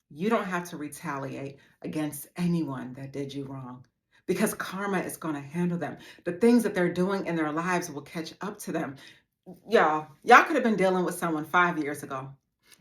You don't have to retaliate against anyone that did you wrong because karma is going to handle them. The things that they're doing in their lives will catch up to them. Y'all could have been dealing with someone 5 years ago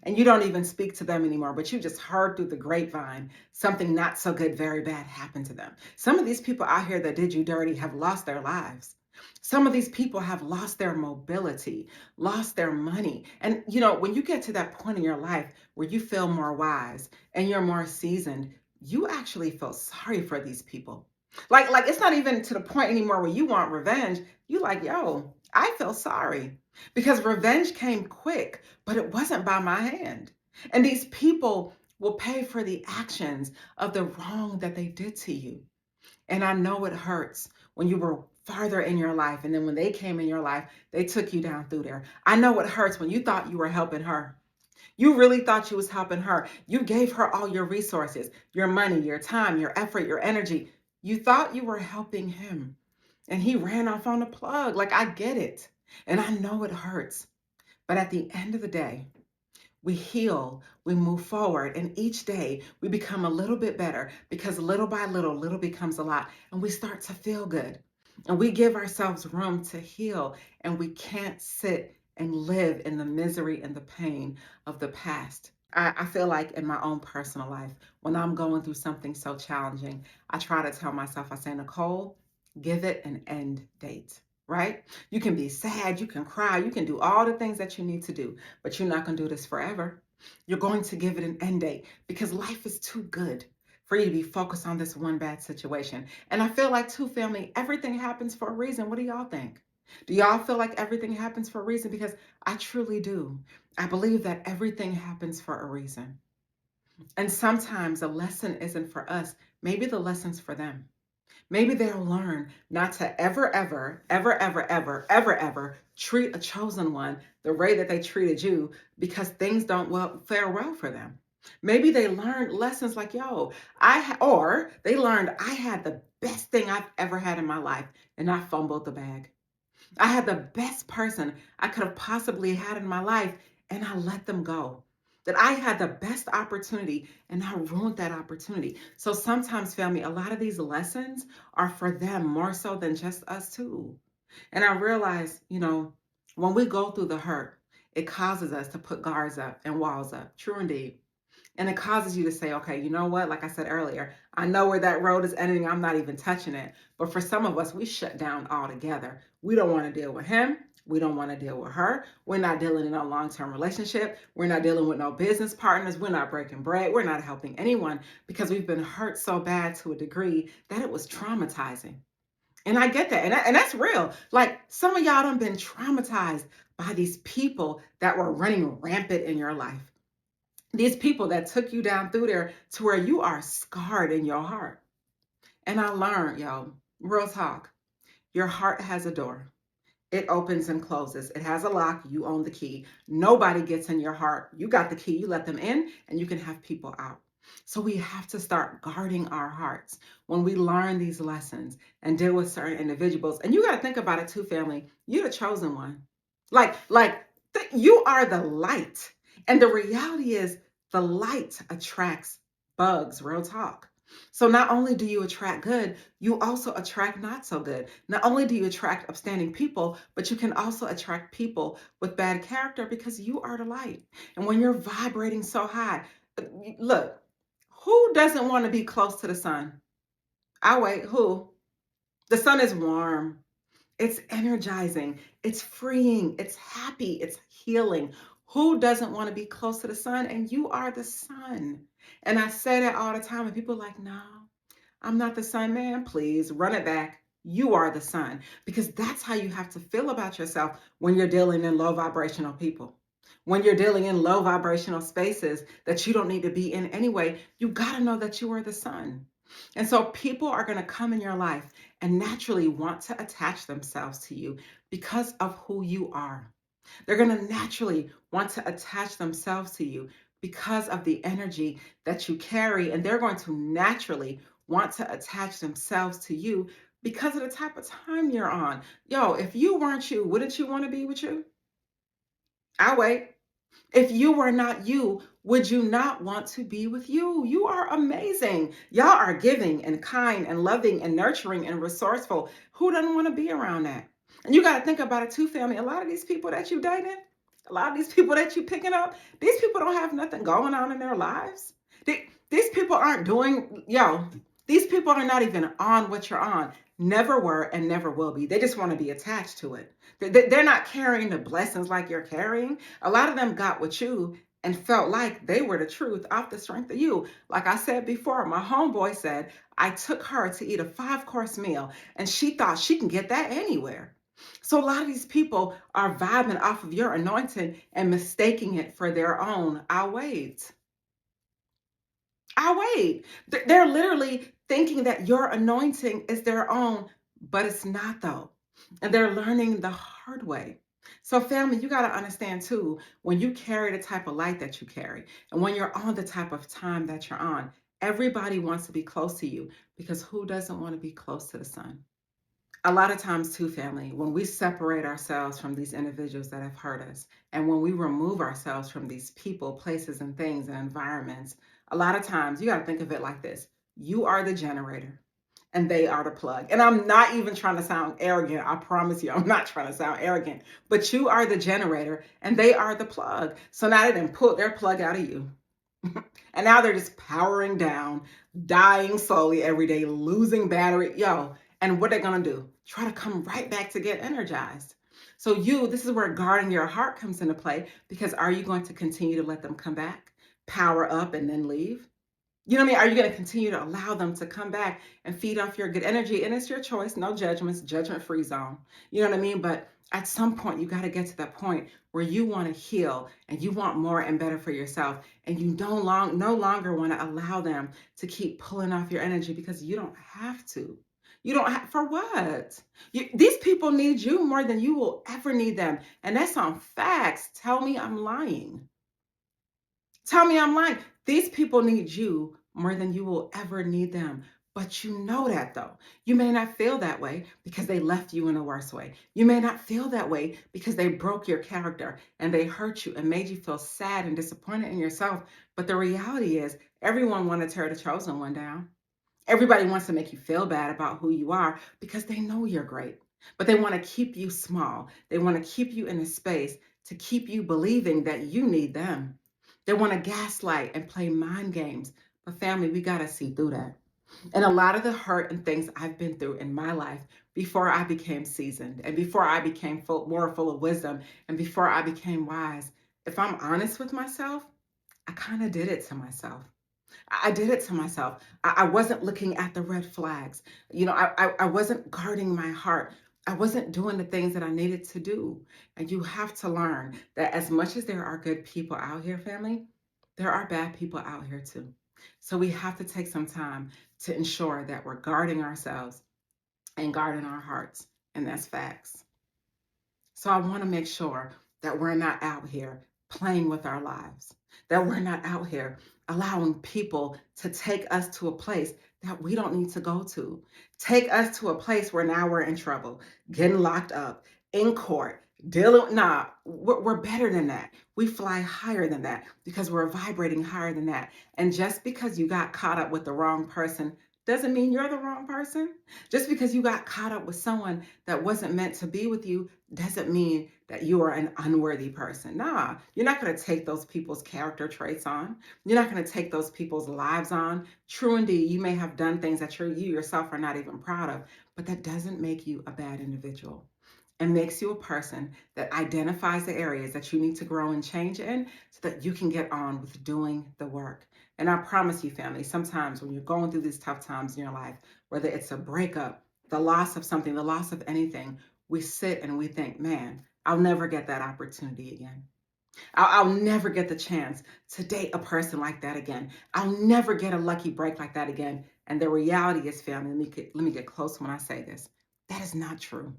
and you don't even speak to them anymore, but you just heard through the grapevine something not so good, very bad happened to them. Some of these people out here that did you dirty have lost their lives. Some of these people have lost their mobility, lost their money. And when you get to that point in your life where you feel more wise and you're more seasoned, you actually feel sorry for these people. Like it's not even to the point anymore where you want revenge. You like, yo, I feel sorry because revenge came quick, but it wasn't by my hand. And these people will pay for the actions of the wrong that they did to you. And I know it hurts when you were farther in your life. And then when they came in your life, they took you down through there. I know it hurts when you thought you were helping her. You really thought you was helping her. You gave her all your resources, your money, your time, your effort, your energy. You thought you were helping him. And he ran off on the plug. Like, I get it. And I know it hurts. But at the end of the day, we heal, we move forward, and each day we become a little bit better because little by little, little becomes a lot, and we start to feel good. And we give ourselves room to heal, and we can't sit and live in the misery and the pain of the past. I feel like in my own personal life, when I'm going through something so challenging, I try to tell myself, I say, Nicole, give it an end date, right? You can be sad, you can cry, you can do all the things that you need to do, but you're not going to do this forever. You're going to give it an end date because life is too good for you to be focused on this one bad situation. And I feel like, too, family, everything happens for a reason. What do y'all think? Do y'all feel like everything happens for a reason? Because I truly do. I believe that everything happens for a reason. And sometimes the lesson isn't for us. Maybe the lesson's for them. Maybe they'll learn not to ever, ever, ever, ever, ever, ever, ever treat a chosen one the way that they treated you because things don't fare well for them. Maybe they learned lessons like, yo, or they learned I had the best thing I've ever had in my life and I fumbled the bag. I had the best person I could have possibly had in my life, and I let them go. That I had the best opportunity and I ruined that opportunity. So sometimes, family, a lot of these lessons are for them more so than just us, too. And I realize, when we go through the hurt, it causes us to put guards up and walls up. True indeed. And it causes you to say, okay, you know what? Like I said earlier, I know where that road is ending. I'm not even touching it. But for some of us, we shut down altogether. We don't want to deal with him. We don't want to deal with her. We're not dealing in a long-term relationship. We're not dealing with no business partners. We're not breaking bread. We're not helping anyone because we've been hurt so bad to a degree that it was traumatizing. And I get that. And that's real. Like some of y'all done been traumatized by these people that were running rampant in your life. These people that took you down through there to where you are scarred in your heart. And I learned, yo, real talk, your heart has a door. It opens and closes. It has a lock. You own the key. Nobody gets in your heart. You got the key. You let them in and you can have people out. So we have to start guarding our hearts when we learn these lessons and deal with certain individuals. And you got to think about it too, family. You're the chosen one. You are the light. And the reality is the light attracts bugs, real talk. So not only do you attract good, you also attract not so good. Not only do you attract upstanding people, but you can also attract people with bad character because you are the light. And when you're vibrating so high, look, who doesn't want to be close to the sun? I wait, who? The sun is warm. It's energizing, it's freeing, it's happy, it's healing. Who doesn't want to be close to the sun? And you are the sun. And I say that all the time, and people are like, no, I'm not the sun, man. Please run it back. You are the sun. Because that's how you have to feel about yourself when you're dealing in low vibrational people. When you're dealing in low vibrational spaces that you don't need to be in anyway, you got to know that you are the sun. And so people are going to come in your life and naturally want to attach themselves to you because of who you are. They're going to naturally want to attach themselves to you because of the energy that you carry. And they're going to naturally want to attach themselves to you because of the type of time you're on. Yo, if you weren't you, wouldn't you want to be with you? I'll wait. If you were not you, would you not want to be with you? You are amazing. Y'all are giving and kind and loving and nurturing and resourceful. Who doesn't want to be around that? And you got to think about it too, family. A lot of these people that you dating, a lot of these people that you picking up, these people don't have nothing going on in their lives. These people aren't doing, these people are not even on what you're on. Never were and never will be. They just want to be attached to it. They're not carrying the blessings like you're carrying. A lot of them got with you and felt like they were the truth off the strength of you. Like I said before, my homeboy said, I took her to eat a 5-course meal and she thought she can get that anywhere. So a lot of these people are vibing off of your anointing and mistaking it for their own. I'll wait. I'll wait. They're literally thinking that your anointing is their own, but it's not though. And they're learning the hard way. So, family, you got to understand too, when you carry the type of light that you carry, and when you're on the type of time that you're on, everybody wants to be close to you because who doesn't want to be close to the sun? A lot of times, too, family, when we separate ourselves from these individuals that have hurt us, and when we remove ourselves from these people, places, and things and environments, a lot of times you got to think of it like this: you are the generator and they are the plug. And I'm not even trying to sound arrogant. I promise you, I'm not trying to sound arrogant, but you are the generator and they are the plug. So now they didn't pull their plug out of you. And now they're just powering down, dying slowly every day, losing battery. And what they're going to do? Try to come right back to get energized. So this is where guarding your heart comes into play, because are you going to continue to let them come back, power up, and then leave? You know what I mean? Are you going to continue to allow them to come back and feed off your good energy? And it's your choice, no judgments, judgment-free zone. You know what I mean? But at some point, you got to get to that point where you want to heal and you want more and better for yourself. And you no longer want to allow them to keep pulling off your energy, because you don't have to. You don't have, for what? These people need you more than you will ever need them. And that's on facts. Tell me I'm lying. Tell me I'm lying. These people need you more than you will ever need them. But you know that though. You may not feel that way because they left you in a worse way. You may not feel that way because they broke your character and they hurt you and made you feel sad and disappointed in yourself. But the reality is, everyone wanted to tear the chosen one down. Everybody wants to make you feel bad about who you are because they know you're great. But they want to keep you small. They want to keep you in a space to keep you believing that you need them. They want to gaslight and play mind games. But family, we got to see through that. And a lot of the hurt and things I've been through in my life before I became seasoned and before I became more full of wisdom and before I became wise, if I'm honest with myself, I kind of did it to myself. I did it to myself. I wasn't looking at the red flags. I wasn't guarding my heart. I wasn't doing the things that I needed to do. And you have to learn that as much as there are good people out here, family, there are bad people out here too. So we have to take some time to ensure that we're guarding ourselves and guarding our hearts. And that's facts. So I want to make sure that we're not out here playing with our lives, that we're not out here allowing people to take us to a place that we don't need to go to. Take us to a place where now we're in trouble, getting locked up, in court, dealing. Nah, we're better than that. We fly higher than that because we're vibrating higher than that. And just because you got caught up with the wrong person doesn't mean you're the wrong person. Just because you got caught up with someone that wasn't meant to be with you doesn't mean that you are an unworthy person. Nah, you're not going to take those people's character traits on. You're not going to take those people's lives on. True indeed, you may have done things that you yourself are not even proud of, but that doesn't make you a bad individual. It makes you a person that identifies the areas that you need to grow and change in so that you can get on with doing the work. And I promise you, family, sometimes when you're going through these tough times in your life, whether it's a breakup, the loss of something, the loss of anything, we sit and we think, man, I'll never get that opportunity again. I'll never get the chance to date a person like that again. I'll never get a lucky break like that again. And the reality is, family, let me get close when I say this. That is not true.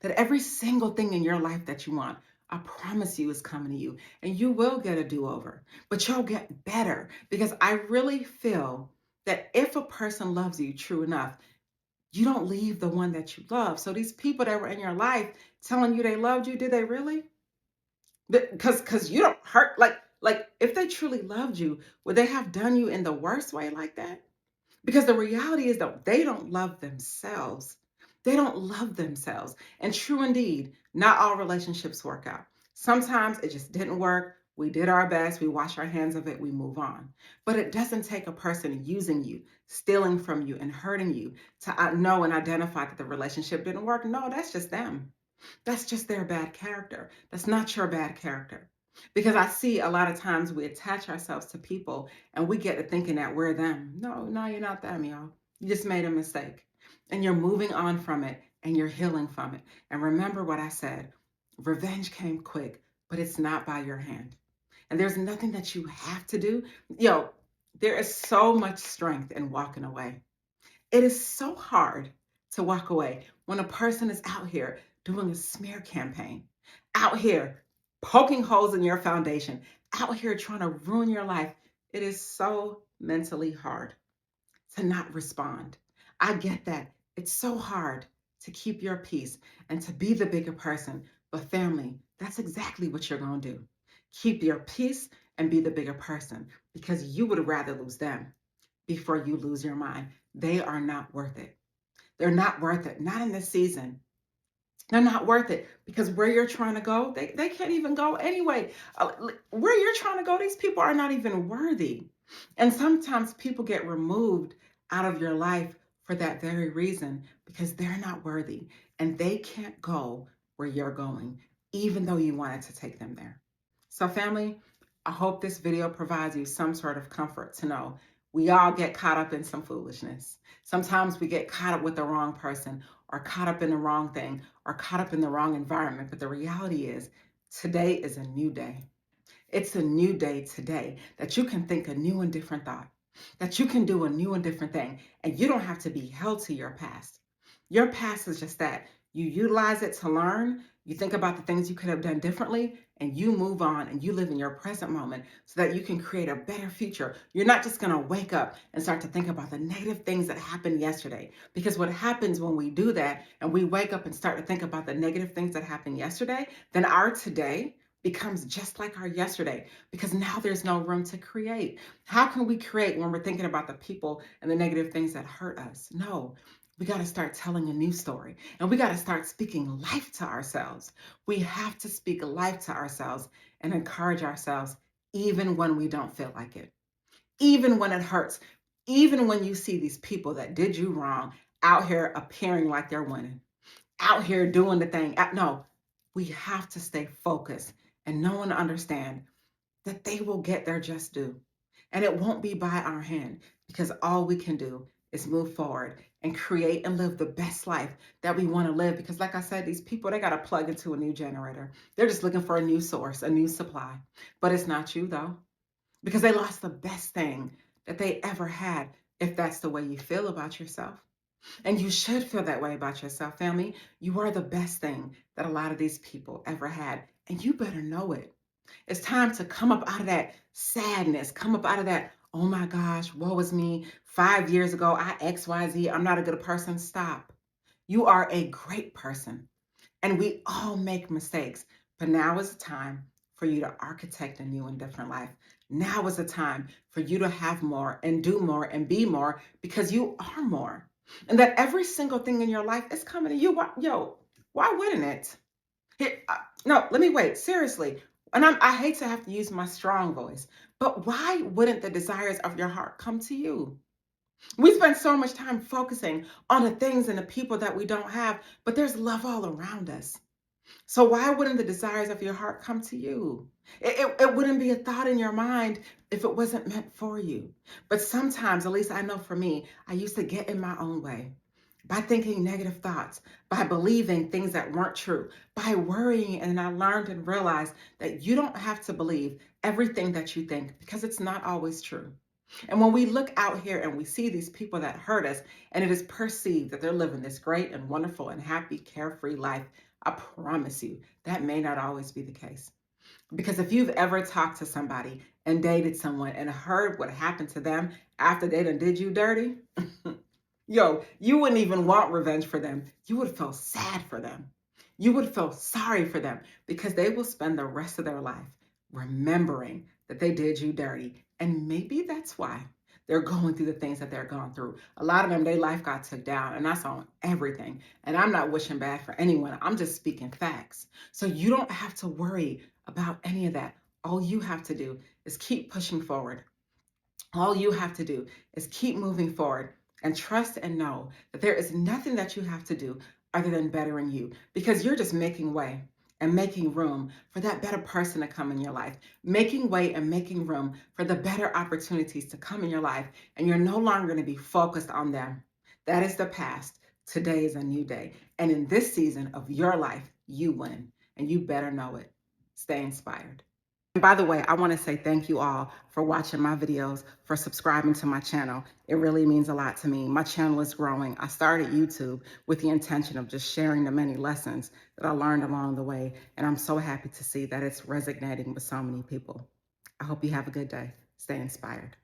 That every single thing in your life that you want, I promise you, is coming to you. And you will get a do-over, but you'll get better, because I really feel that if a person loves you true enough, you don't leave the one that you love. So these people that were in your life telling you they loved you, did they really? Because you don't hurt like if they truly loved you, would they have done you in the worst way like that? Because the reality is that they don't love themselves. They don't love themselves. And true indeed, not all relationships work out. Sometimes it just didn't work. We did our best. We wash our hands of it. We move on. But it doesn't take a person using you, stealing from you, and hurting you to know and identify that the relationship didn't work. No, that's just them. That's just their bad character. That's not your bad character. Because I see a lot of times we attach ourselves to people and we get to thinking that we're them. No, no, you're not them, y'all. You just made a mistake. And you're moving on from it and you're healing from it. And remember what I said, revenge came quick, but it's not by your hand. And there's nothing that you have to do. Yo, there is so much strength in walking away. It is so hard to walk away when a person is out here doing a smear campaign, out here poking holes in your foundation, out here trying to ruin your life. It is so mentally hard to not respond. I get that. It's so hard to keep your peace and to be the bigger person. But family, that's exactly what you're going to do. Keep your peace and be the bigger person because you would rather lose them before you lose your mind. They are not worth it. They're not worth it. Not in this season. They're not worth it because where you're trying to go, they can't even go anyway. Where you're trying to go, these people are not even worthy. And sometimes people get removed out of your life for that very reason because they're not worthy and they can't go where you're going, even though you wanted to take them there. So, family, I hope this video provides you some sort of comfort to know we all get caught up in some foolishness. Sometimes we get caught up with the wrong person or caught up in the wrong thing or caught up in the wrong environment. But the reality is, today is a new day. It's a new day today that you can think a new and different thought, that you can do a new and different thing, and you don't have to be held to your past. Your past is just that. You utilize it to learn, you think about the things you could have done differently, and you move on and you live in your present moment so that you can create a better future. You're not just going to wake up and start to think about the negative things that happened yesterday. Because what happens when we do that and we wake up and start to think about the negative things that happened yesterday, then our today becomes just like our yesterday because now there's no room to create. How can we create when we're thinking about the people and the negative things that hurt us? No, we got to start telling a new story and we got to start speaking life to ourselves. We have to speak life to ourselves and encourage ourselves even when we don't feel like it, even when it hurts, even when you see these people that did you wrong out here appearing like they're winning, out here doing the thing. No, we have to stay focused and know and understand that they will get their just due. And it won't be by our hand because all we can do is move forward and create and live the best life that we want to live. Because, like I said, these people, they got to plug into a new generator. They're just looking for a new source, a new supply. But it's not you, though, because they lost the best thing that they ever had, if that's the way you feel about yourself. And you should feel that way about yourself, family. You are the best thing that a lot of these people ever had. And you better know it. It's time to come up out of that sadness, come up out of that, oh my gosh, woe is me. 5 years ago, I XYZ, I'm not a good person. Stop. You are a great person. And we all make mistakes. But now is the time for you to architect a new and different life. Now is the time for you to have more and do more and be more because you are more. And that every single thing in your life is coming to you. Yo, why wouldn't it? Here, no, let me wait. Seriously. And I hate to have to use my strong voice, but why wouldn't the desires of your heart come to you? We spend so much time focusing on the things and the people that we don't have, but there's love all around us. So why wouldn't the desires of your heart come to you? It wouldn't be a thought in your mind if it wasn't meant for you. But sometimes, at least I know for me, I used to get in my own way by thinking negative thoughts, by believing things that weren't true, by worrying. And I learned and realized that you don't have to believe everything that you think because it's not always true. And when we look out here and we see these people that hurt us, and it is perceived that they're living this great and wonderful and happy, carefree life, I promise you that may not always be the case. Because if you've ever talked to somebody and dated someone and heard what happened to them after they done did you dirty, yo, you wouldn't even want revenge for them. You would feel sad for them. You would feel sorry for them because they will spend the rest of their life remembering that they did you dirty. And maybe that's why they're going through the things that they're going through. A lot of them, their life got took down, and that's on everything. And I'm not wishing bad for anyone. I'm just speaking facts. So you don't have to worry about any of that. All you have to do is keep pushing forward. All you have to do is keep moving forward and trust and know that there is nothing that you have to do other than bettering you, because you're just making way and making room for that better person to come in your life, making way and making room for the better opportunities to come in your life. And you're no longer going to be focused on them. That is the past. Today is a new day. And in this season of your life, you win, and you better know it. Stay inspired. And by the way, I want to say thank you all for watching my videos, for subscribing to my channel. It really means a lot to me. My channel is growing. I started YouTube with the intention of just sharing the many lessons that I learned along the way. And I'm so happy to see that it's resonating with so many people. I hope you have a good day. Stay inspired.